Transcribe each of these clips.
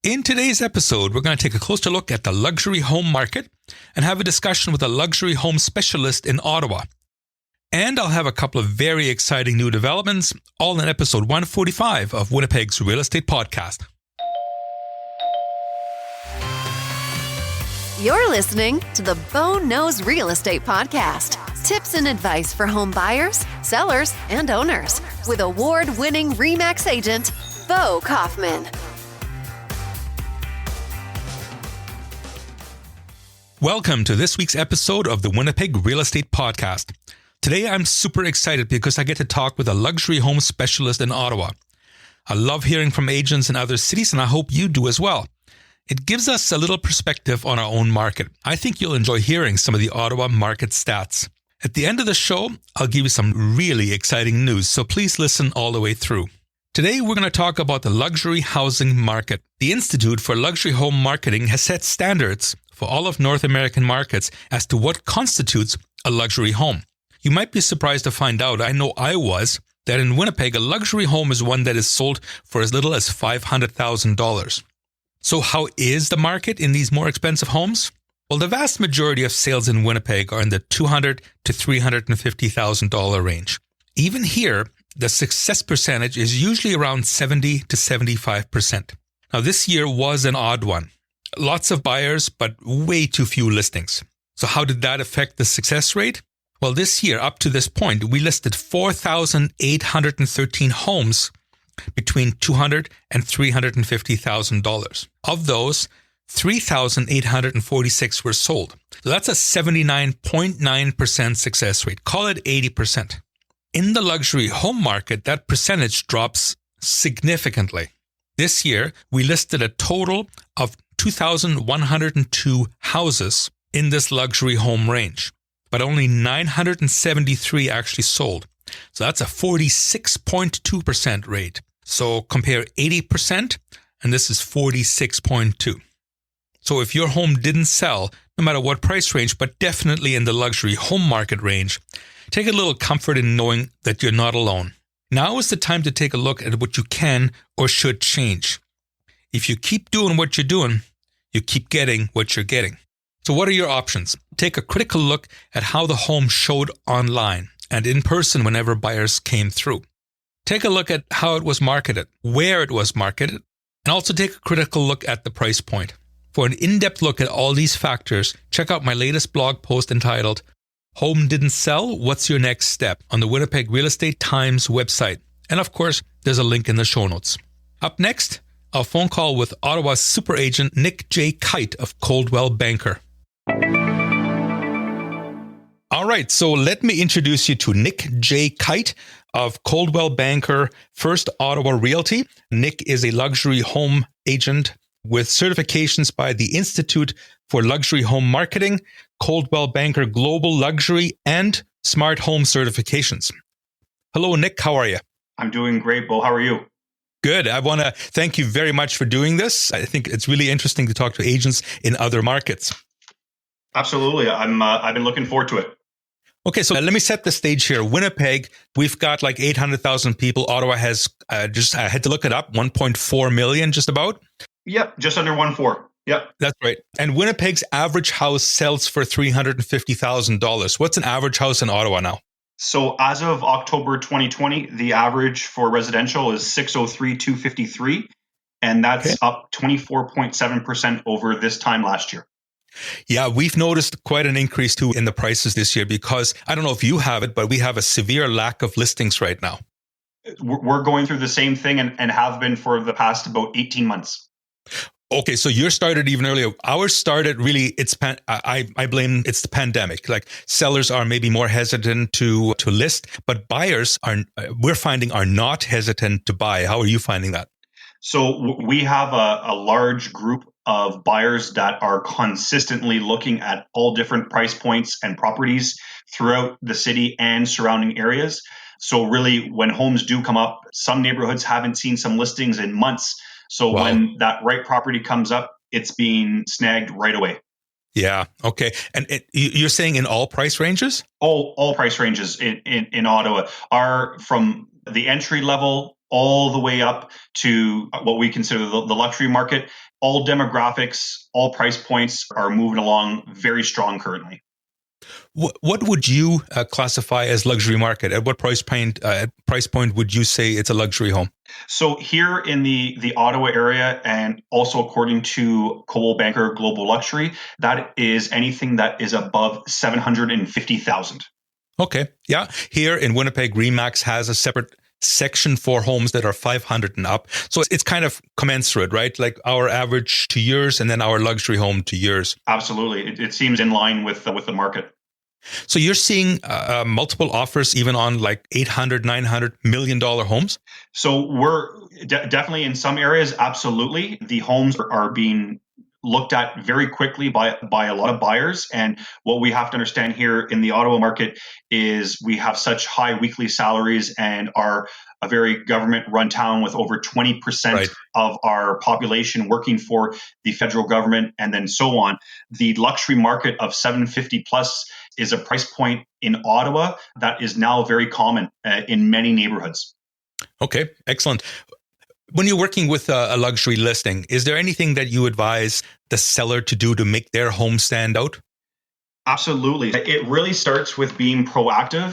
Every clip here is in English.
In today's episode, we're going to take a closer look at the luxury home market and have a discussion with a luxury home specialist in Ottawa. And I'll have a couple of very exciting new developments, all in episode 145 of Winnipeg's Real Estate Podcast. You're listening to the Bo Knows Real Estate Podcast. Tips and advice for home buyers, sellers, and owners with award-winning RE/MAX agent, Bo Kaufman. Welcome to this week's episode of the Winnipeg Real Estate Podcast. Today I'm super excited because I get to talk with a luxury home specialist in Ottawa. I love hearing from agents in other cities and I hope you do as well. It gives us a little perspective on our own market. I think you'll enjoy hearing some of the Ottawa market stats. At the end of the show, I'll give you some really exciting news, so please listen all the way through. Today, we're going to talk about the luxury housing market. The Institute for Luxury Home Marketing has set standards for all of North American markets as to what constitutes a luxury home. You might be surprised to find out, I know I was, that in Winnipeg, a luxury home is one that is sold for as little as $500,000. So how is the market in these more expensive homes? Well, the vast majority of sales in Winnipeg are in the $200,000 to $350,000 range. Even here, the success percentage is usually around 70 to 75%. Now, this year was an odd one. Lots of buyers, but way too few listings. So how did that affect the success rate? Well, this year, up to this point, we listed 4,813 homes between $200,000 and $350,000. Of those, 3,846 were sold. So that's a 79.9% success rate. Call it 80%. In the luxury home market, that percentage drops significantly. This year, we listed a total of 2,102 houses in this luxury home range, but only 973 actually sold. So that's a 46.2% rate. So compare 80%, and this is 46.2. So if your home didn't sell, no matter what price range, but definitely in the luxury home market range, take a little comfort in knowing that you're not alone. Now is the time to take a look at what you can or should change. If you keep doing what you're doing, you keep getting what you're getting. So what are your options? Take a critical look at how the home showed online and in person whenever buyers came through. Take a look at how it was marketed, where it was marketed, and also take a critical look at the price point. For an in-depth look at all these factors, check out my latest blog post entitled, Home Didn't Sell? What's Your Next Step? On the Winnipeg Real Estate Times website. And of course, there's a link in the show notes. Up next, a phone call with Ottawa's super agent Nick J. Kite of Coldwell Banker. All right, so let me introduce you to Nick J. Kite of Coldwell Banker First Ottawa Realty. Nick is a luxury home agent with certifications by the Institute for Luxury Home Marketing, Coldwell Banker Global Luxury, and Smart Home certifications. Hello, Nick. How are you? I'm doing great, Bo. How are you? Good. I want to thank you very much for doing this. I think it's really interesting to talk to agents in other markets. Absolutely. I've been looking forward to it. Okay, so let me set the stage here. Winnipeg, we've got like 800,000 people. Ottawa has, I had to look it up, 1.4 million just about. Yep, just under 1.4. Yep. That's right. And Winnipeg's average house sells for $350,000. What's an average house in Ottawa now? So as of October 2020, the average for residential is $603,253, and that's up 24.7% over this time last year. Yeah, we've noticed quite an increase too in the prices this year because I don't know if you have it, but we have a severe lack of listings right now. We're going through the same thing and have been for the past about 18 months. Okay, so yours started even earlier. Ours started really, I blame it's the pandemic. Like sellers are maybe more hesitant to list, but buyers we're finding are not hesitant to buy. How are you finding that? So we have a large group of buyers that are consistently looking at all different price points and properties throughout the city and surrounding areas. So really, when homes do come up, some neighborhoods haven't seen some listings in months. So when that right property comes up, it's being snagged right away. Yeah. Okay. And you're saying in all price ranges? All price ranges in Ottawa are from the entry level all the way up to what we consider the luxury market. All demographics, all price points are moving along very strong currently. What would you classify as luxury market? At what price point would you say it's a luxury home? So here in the Ottawa area, and also according to Coldwell Banker Global Luxury, that is anything that is above $750,000. Okay, yeah. Here in Winnipeg, RE/MAX has a separate section for homes that are 500 and up. So it's kind of commensurate, right? Like our average to yours, and then our luxury home to yours. Absolutely, it seems in line with the market. So you're seeing multiple offers even on like $800, $900 million homes? So we're definitely in some areas, absolutely. The homes are being looked at very quickly by a lot of buyers. And what we have to understand here in the Ottawa market is we have such high weekly salaries and are a very government-run town with over 20% of our population working for the federal government, and then so on. The luxury market of 750 plus is a price point in Ottawa that is now very common in many neighborhoods. Okay, excellent. When you're working with a luxury listing, is there anything that you advise the seller to do to make their home stand out? Absolutely. It really starts with being proactive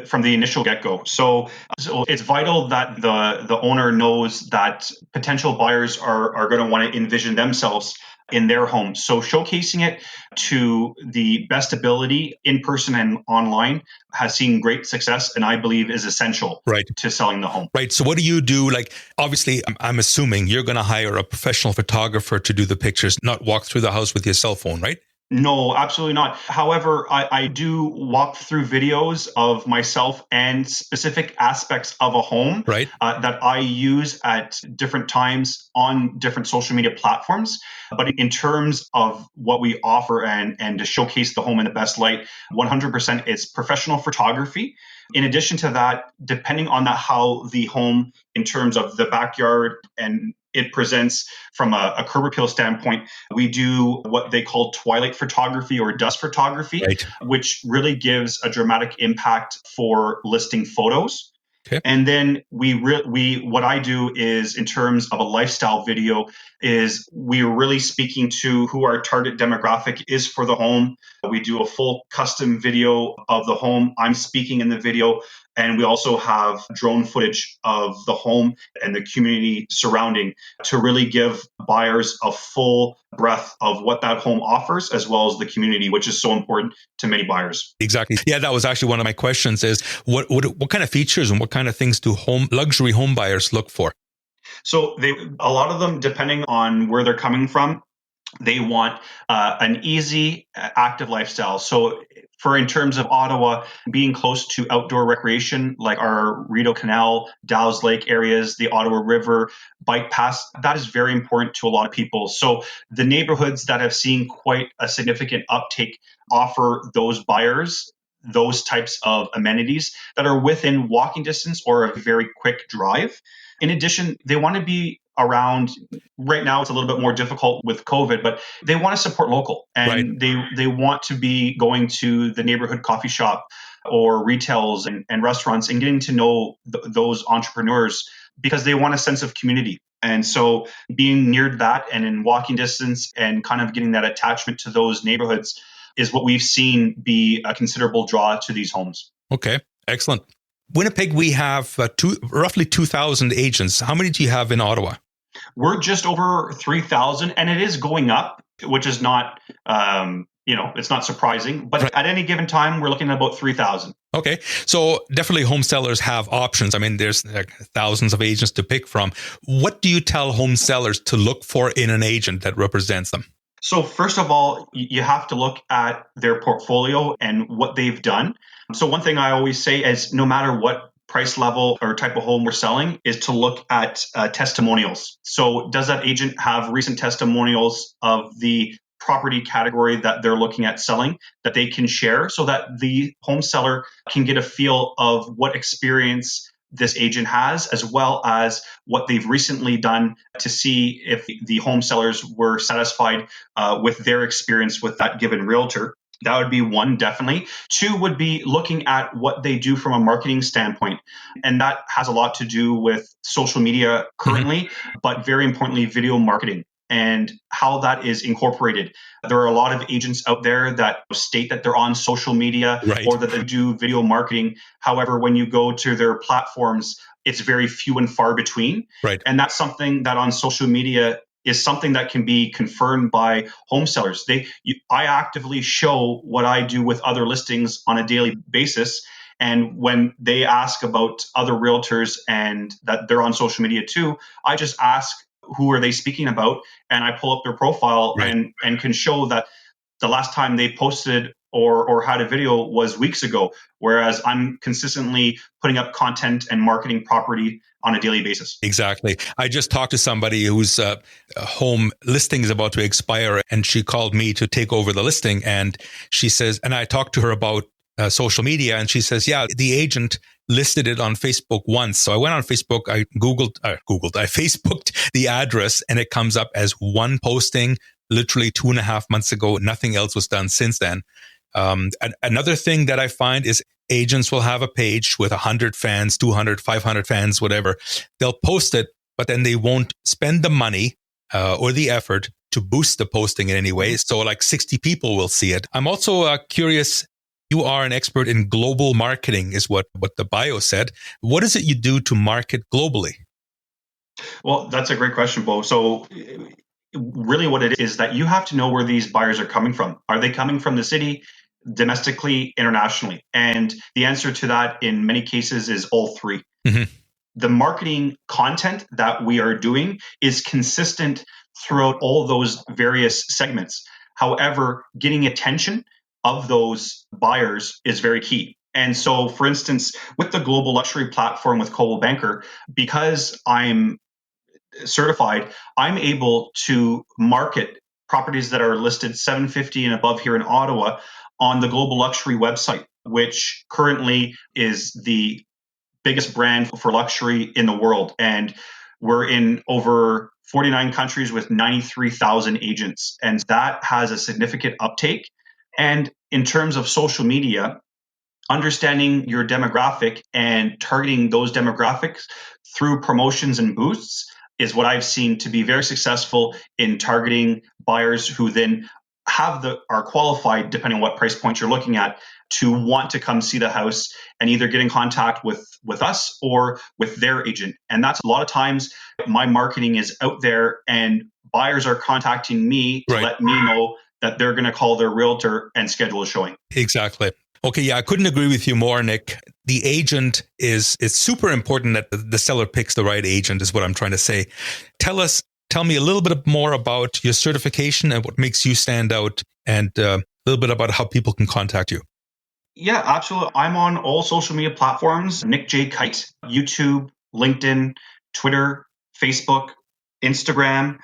from the initial get-go. So it's vital that the owner knows that potential buyers are going to want to envision themselves in their home. So showcasing it to the best ability in person and online has seen great success, and I believe is essential to selling the home. Right. So what do you do? Like, obviously, I'm assuming you're going to hire a professional photographer to do the pictures, not walk through the house with your cell phone, right? No, absolutely not. However, I do walk through videos of myself and specific aspects of a home that I use at different times on different social media platforms. But in terms of what we offer and to showcase the home in the best light, 100% it's professional photography. In addition to that, depending on how the home in terms of the backyard and it presents from a curb appeal standpoint, we do what they call Twilight Photography or dust photography, which really gives a dramatic impact for listing photos. Okay. And then what I do is, in terms of a lifestyle video, is we're really speaking to who our target demographic is for the home. We do a full custom video of the home. I'm speaking in the video. And we also have drone footage of the home and the community surrounding to really give buyers a full breadth of what that home offers, as well as the community, which is so important to many buyers. Exactly. Yeah, that was actually one of my questions is what kind of features and what kind of things do luxury home buyers look for? So a lot of them, depending on where they're coming from, they want an easy, active lifestyle. So in terms of Ottawa, being close to outdoor recreation, like our Rideau Canal, Dow's Lake areas, the Ottawa River, bike paths, that is very important to a lot of people. So the neighborhoods that have seen quite a significant uptake offer those buyers those types of amenities that are within walking distance or a very quick drive. In addition, they want to be around. Right now, it's a little bit more difficult with COVID, but they want to support local, and they want to be going to the neighborhood coffee shop or retails and restaurants and getting to know those entrepreneurs because they want a sense of community. And so being near that and in walking distance and kind of getting that attachment to those neighborhoods is what we've seen be a considerable draw to these homes. Okay, excellent. Winnipeg, we have roughly 2,000 agents. How many do you have in Ottawa? We're just over 3,000, and it is going up, which is not, it's not surprising. But at any given time, we're looking at about 3,000. Okay, so definitely home sellers have options. I mean, there's thousands of agents to pick from. What do you tell home sellers to look for in an agent that represents them? So first of all, you have to look at their portfolio and what they've done. So one thing I always say is no matter what price level or type of home we're selling is to look at testimonials. So does that agent have recent testimonials of the property category that they're looking at selling that they can share so that the home seller can get a feel of what experience this agent has, as well as what they've recently done to see if the home sellers were satisfied with their experience with that given realtor. That would be one, definitely. Two would be looking at what they do from a marketing standpoint. And that has a lot to do with social media currently, but very importantly, video marketing and how that is incorporated. There are a lot of agents out there that state that they're on social media Right. or that they do video marketing. However, when you go to their platforms, it's very few and far between. Right. And that's something that on social media is something that can be confirmed by home sellers. I actively show what I do with other listings on a daily basis. And when they ask about other realtors and that they're on social media too, I just ask, who are they speaking about? And I pull up their profile and can show that the last time they posted or had a video was weeks ago, whereas I'm consistently putting up content and marketing property on a daily basis. Exactly. I just talked to somebody whose home listing is about to expire, and she called me to take over the listing. And she says, and I talked to her about social media, and she says, yeah, the agent listed it on Facebook once. So I went on Facebook, I Facebooked the address, and it comes up as one posting literally 2.5 months ago. Nothing else was done since then. Another thing that I find is agents will have a page with 100 fans, 200, 500 fans, whatever. They'll post it, but then they won't spend the money or the effort to boost the posting in any way. So like 60 people will see it. I'm also curious. You are an expert in global marketing, is what the bio said. What is it you do to market globally? Well, that's a great question, Bo. So really what it is that you have to know where these buyers are coming from. Are they coming from the city, domestically, internationally? And the answer to that in many cases is all three. Mm-hmm. The marketing content that we are doing is consistent throughout all those various segments. However, getting attention of those buyers is very key. And so, for instance, with the global luxury platform with Coldwell Banker, because I'm certified, I'm able to market properties that are listed 750 and above here in Ottawa on the global luxury website, which currently is the biggest brand for luxury in the world. And we're in over 49 countries with 93,000 agents. And that has a significant uptake. And in terms of social media, understanding your demographic and targeting those demographics through promotions and boosts is what I've seen to be very successful in targeting buyers who then are qualified, depending on what price point you're looking at, to want to come see the house and either get in contact with us or with their agent. And that's a lot of times my marketing is out there and buyers are contacting me to let me know that they're going to call their realtor and schedule a showing. Exactly. Okay, yeah, I couldn't agree with you more, Nick. The agent it's super important that the seller picks the right agent is what I'm trying to say. Tell me a little bit more about your certification and what makes you stand out, and a little bit about how people can contact you. Yeah, absolutely. I'm on all social media platforms, Nick J. Kite, YouTube, LinkedIn, Twitter, Facebook, Instagram,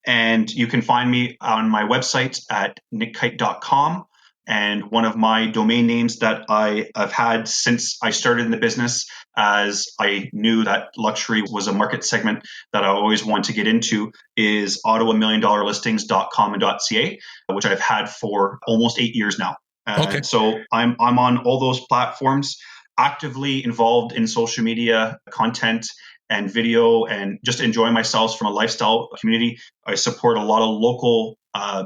and you can find me on my website at nickkite.com. And one of my domain names that I have had since I started in the business, as I knew that luxury was a market segment that I always wanted to get into, is ottawamilliondollarlistings.com and .ca, which I've had for almost 8 years now. Okay. So I'm on all those platforms, actively involved in social media content and video, and just enjoying myself from a lifestyle community. I support a lot of local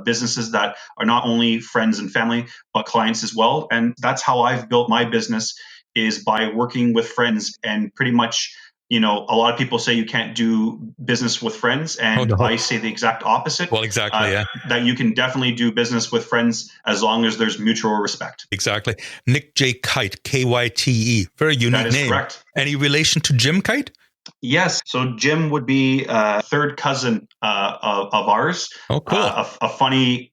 businesses that are not only friends and family, but clients as well. And that's how I've built my business, is by working with friends. And pretty much, a lot of people say you can't do business with friends. And I say the exact opposite. Well, exactly, yeah. That you can definitely do business with friends as long as there's mutual respect. Exactly. Nick J. Kite, Kyte. Very unique name. That is correct. Any relation to Jim Kite? Yes. So Jim would be a third cousin of ours. Oh, cool. A funny,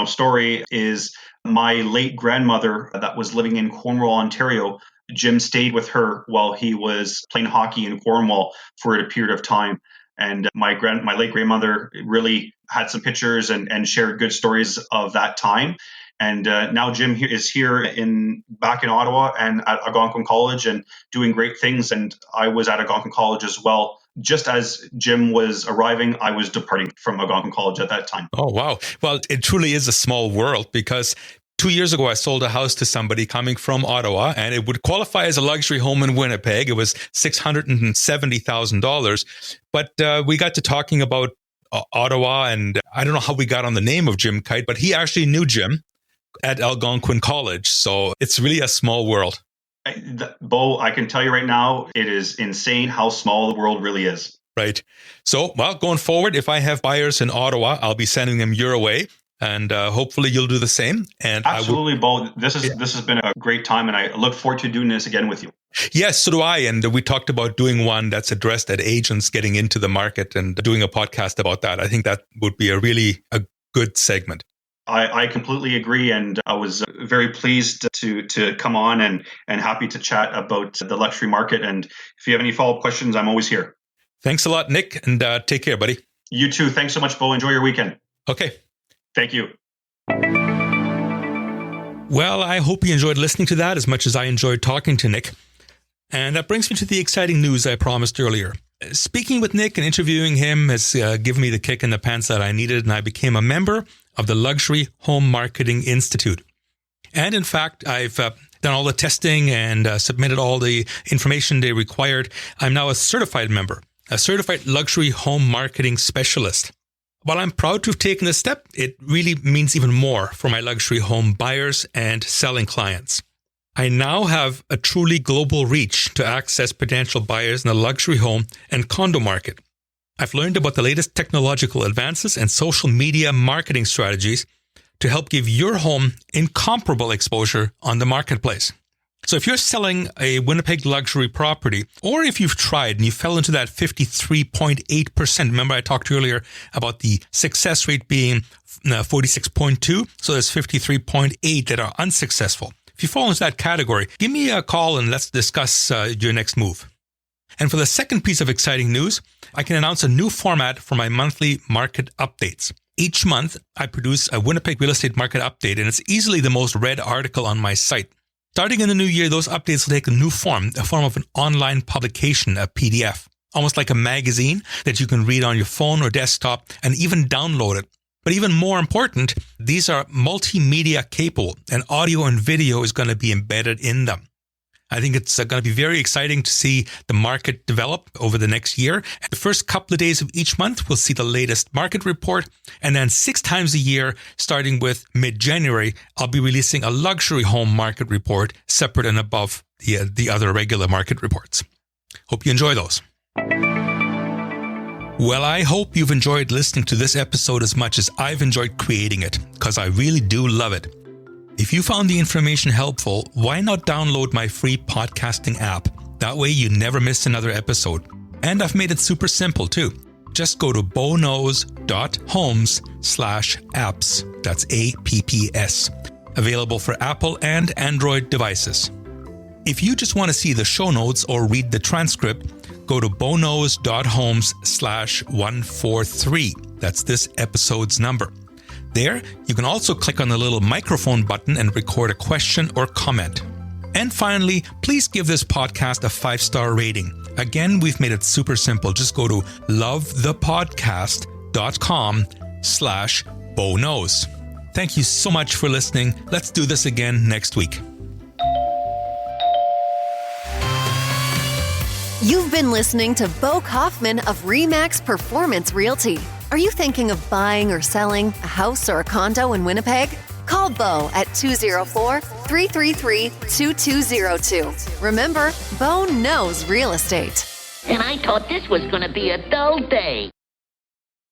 story is my late grandmother that was living in Cornwall, Ontario. Jim stayed with her while he was playing hockey in Cornwall for a period of time. And my late grandmother really had some pictures and shared good stories of that time. And now Jim is here back in Ottawa and at Algonquin College and doing great things. And I was at Algonquin College as well. Just as Jim was arriving, I was departing from Algonquin College at that time. Oh, wow. Well, it truly is a small world, because 2 years ago, I sold a house to somebody coming from Ottawa, and it would qualify as a luxury home in Winnipeg. It was $670,000. But we got to talking about Ottawa, and I don't know how we got on the name of Jim Kite, but he actually knew Jim at Algonquin College. So it's really a small world. Bo, I can tell you right now, it is insane how small the world really is. Right. So, well, going forward, if I have buyers in Ottawa, I'll be sending them your way. And hopefully you'll do the same. And absolutely, Bo. This has been a great time, and I look forward to doing this again with you. Yes, so do I. And we talked about doing one that's addressed at agents getting into the market and doing a podcast about that. I think that would be a good segment. I completely agree, and I was very pleased to come on and happy to chat about the luxury market. And if you have any follow-up questions, I'm always here. Thanks a lot, Nick, and take care, buddy. You too. Thanks so much, Bo. Enjoy your weekend. Okay. Thank you. Well, I hope you enjoyed listening to that as much as I enjoyed talking to Nick. And that brings me to the exciting news I promised earlier. Speaking with Nick and interviewing him has given me the kick in the pants that I needed, and I became a member of the Luxury Home Marketing Institute. And in fact, I've done all the testing and submitted all the information they required. I'm now a certified member, a certified luxury home marketing specialist. While I'm proud to have taken this step, it really means even more for my luxury home buyers and selling clients. I now have a truly global reach to access potential buyers in the luxury home and condo market. I've learned about the latest technological advances and social media marketing strategies to help give your home incomparable exposure on the marketplace. So if you're selling a Winnipeg luxury property, or if you've tried and you fell into that 53.8%, remember I talked earlier about the success rate being 46.2, so there's 53.8 that are unsuccessful. If you fall into that category, give me a call and let's discuss your next move. And for the second piece of exciting news, I can announce a new format for my monthly market updates. Each month, I produce a Winnipeg real estate market update, and it's easily the most read article on my site. Starting in the new year, those updates will take a new form, a form of an online publication, a PDF, almost like a magazine that you can read on your phone or desktop and even download it. But even more important, these are multimedia capable, and audio and video is going to be embedded in them. I think it's going to be very exciting to see the market develop over the next year. The first couple of days of each month, we'll see the latest market report. And then 6 times a year, starting with mid-January, I'll be releasing a luxury home market report separate and above the other regular market reports. Hope you enjoy those. Well, I hope you've enjoyed listening to this episode as much as I've enjoyed creating it, because I really do love it. If you found the information helpful, why not download my free podcasting app? That way you never miss another episode. And I've made it super simple too. Just go to boknows.homes/apps. That's APPS. Available for Apple and Android devices. If you just want to see the show notes or read the transcript, go to boknows.homes/143. That's this episode's number. There, you can also click on the little microphone button and record a question or comment. And finally, please give this podcast a 5-star rating. Again, we've made it super simple. Just go to lovethepodcast.com/boknows. Thank you so much for listening. Let's do this again next week. You've been listening to Bo Kaufman of RE/MAX Performance Realty. Are you thinking of buying or selling a house or a condo in Winnipeg? Call Bo at 204-333-2202. Remember, Bo knows real estate. And I thought this was going to be a dull day.